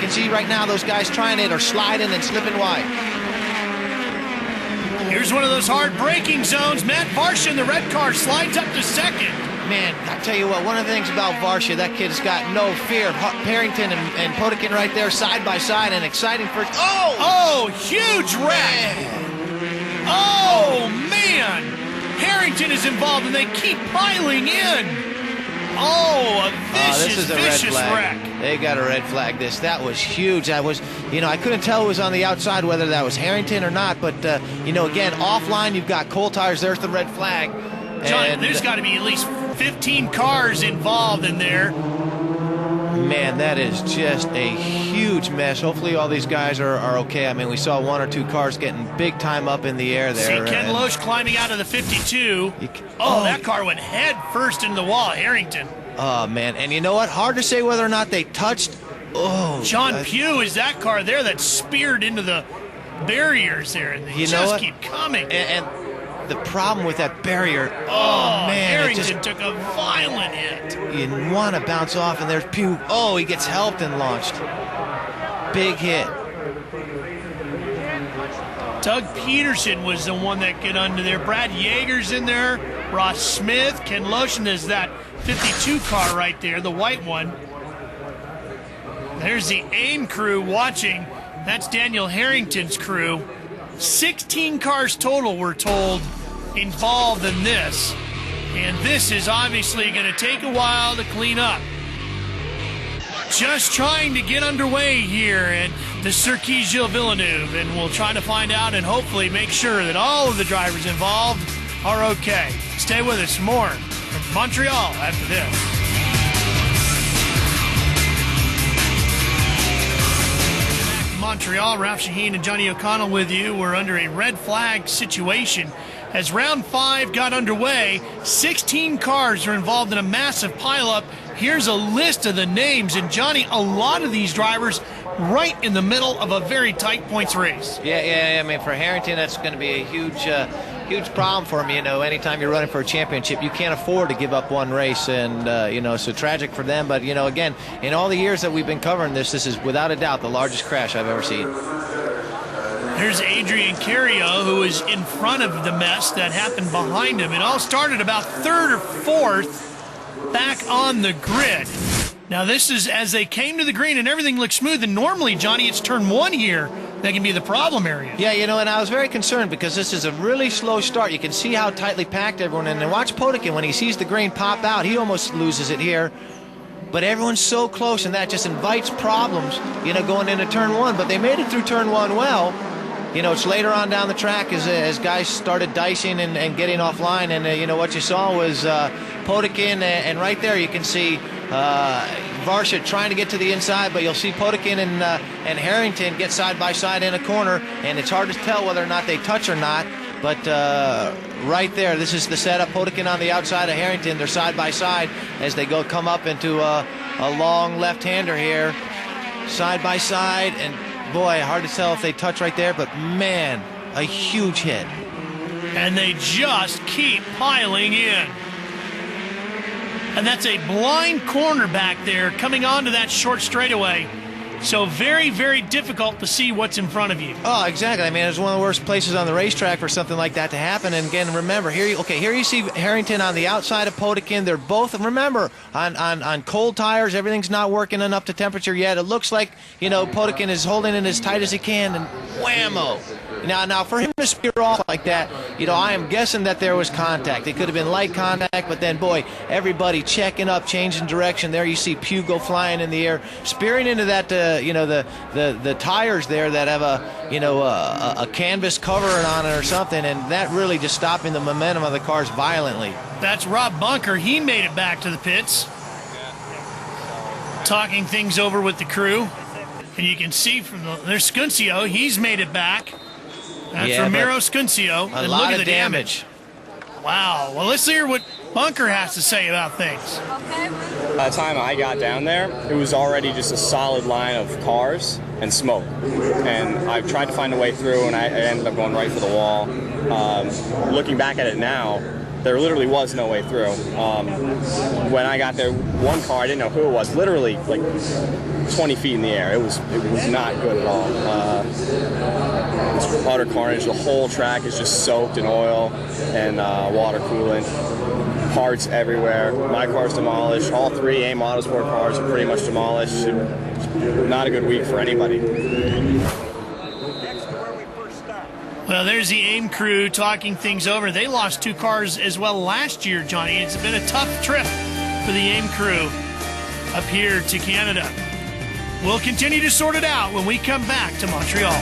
can see right now those guys trying it are sliding and slipping wide. Here's one of those hard braking zones. Matt Varsha in the red car slides up to second. Man, I tell you what, one of the things about Varsha, that kid has got no fear. Harrington and Potikin right there side by side and exciting for... Oh, huge wreck. Man. Oh, man. Harrington is involved, and they keep piling in. Oh, a vicious wreck. They got a red flag. That was huge. I couldn't tell who was on the outside, whether that was Harrington or not. But, again, offline, you've got cold tires. There's the red flag. John, there's got to be at least 15 cars involved in there. Man, that is just a huge mess. Hopefully all these guys are okay. I mean, we saw one or two cars getting big time up in the air there. See Ken Loesch climbing out of the 52. That car went head first into the wall, Harrington. Oh, man. And you know what? Hard to say whether or not they touched. John Pugh is that car there that speared into the barriers there, and they just keep coming. And the problem with that barrier, man. Harrington took a violent hit. You want to bounce off, and there's Pugh. Oh, he gets helped and launched. Big hit. Doug Peterson was the one that got under there. Brad Yeager's in there. Ross Smith. Ken Loesch is that 52 car right there, the white one. There's the AIM crew watching. That's Daniel Harrington's crew. 16 cars total, we're told, involved in this. And this is obviously going to take a while to clean up. Just trying to get underway here at the Circuit Gilles Villeneuve. And we'll try to find out and hopefully make sure that all of the drivers involved are okay. Stay with us. More from Montreal after this. Montreal, Ralph Sheheen and Johnny O'Connell with you. We're under a red flag situation. As round 5 got underway, 16 cars are involved in a massive pileup. Here's a list of the names. And Johnny, a lot of these drivers right in the middle of a very tight points race. Yeah. I mean, for Harrington, that's going to be a huge problem for him. Anytime you're running for a championship, you can't afford to give up one race, and so tragic for them. But again, in all the years that we've been covering this is without a doubt the largest crash I've ever seen. There's Adrian Cario, who is in front of the mess that happened behind him. It all started about 3rd or 4th back on the grid. Now this is as they came to the green and everything looked smooth, and normally, Johnny, it's turn 1 here that can be the problem area. Yeah, and I was very concerned because this is a really slow start. You can see how tightly packed everyone is. And watch Potikin, when he sees the green pop out, he almost loses it here. But everyone's so close, and that just invites problems, going into turn 1. But they made it through turn 1 well. It's later on down the track as guys started dicing and getting offline. And, what you saw was Potikin, and right there you can see Varsha trying to get to the inside, but you'll see Potikin and Harrington get side by side in a corner, and it's hard to tell whether or not they touch or not. But right there, this is the setup. Potikin on the outside of Harrington. They're side by side as they come up into a long left-hander here, side by side. And boy, hard to tell if they touch right there, but man, a huge hit. And they just keep piling in. And that's a blind corner back there coming onto that short straightaway. So very, very difficult to see what's in front of you. Oh, exactly. I mean, it's one of the worst places on the racetrack for something like that to happen. And again, remember, here you see Harrington on the outside of Potikin. They're both, remember, on cold tires. Everything's not working enough to temperature yet. It looks like, Potikin is holding it as tight as he can, and whammo. Now, for him to spear off like that, I am guessing that there was contact. It could have been light contact, but then, boy, everybody checking up, changing direction. There you see Pugh go flying in the air, spearing into that, the tires there that have a canvas cover on it or something, and that really just stopping the momentum of the cars violently. That's Rob Bunker. He made it back to the pits, talking things over with the crew. And you can see there's Scuncio. He's made it back. That's Ramiro Scuncio. A lot of damage. Wow. Well, let's hear what Bunker has to say about things. By the time I got down there, it was already just a solid line of cars and smoke. And I tried to find a way through, and I ended up going right for the wall. Looking back at it now, there literally was no way through. When I got there, one car, I didn't know who it was, literally like 20 feet in the air. It was not good at all. It's utter carnage. The whole track is just soaked in oil and water coolant. Parts everywhere. My car's demolished. All 3 AIM Autosport cars are pretty much demolished. Not a good week for anybody. Well, there's the AIM crew talking things over. They lost 2 cars as well last year, Johnny. It's been a tough trip for the AIM crew up here to Canada. We'll continue to sort it out when we come back to Montreal.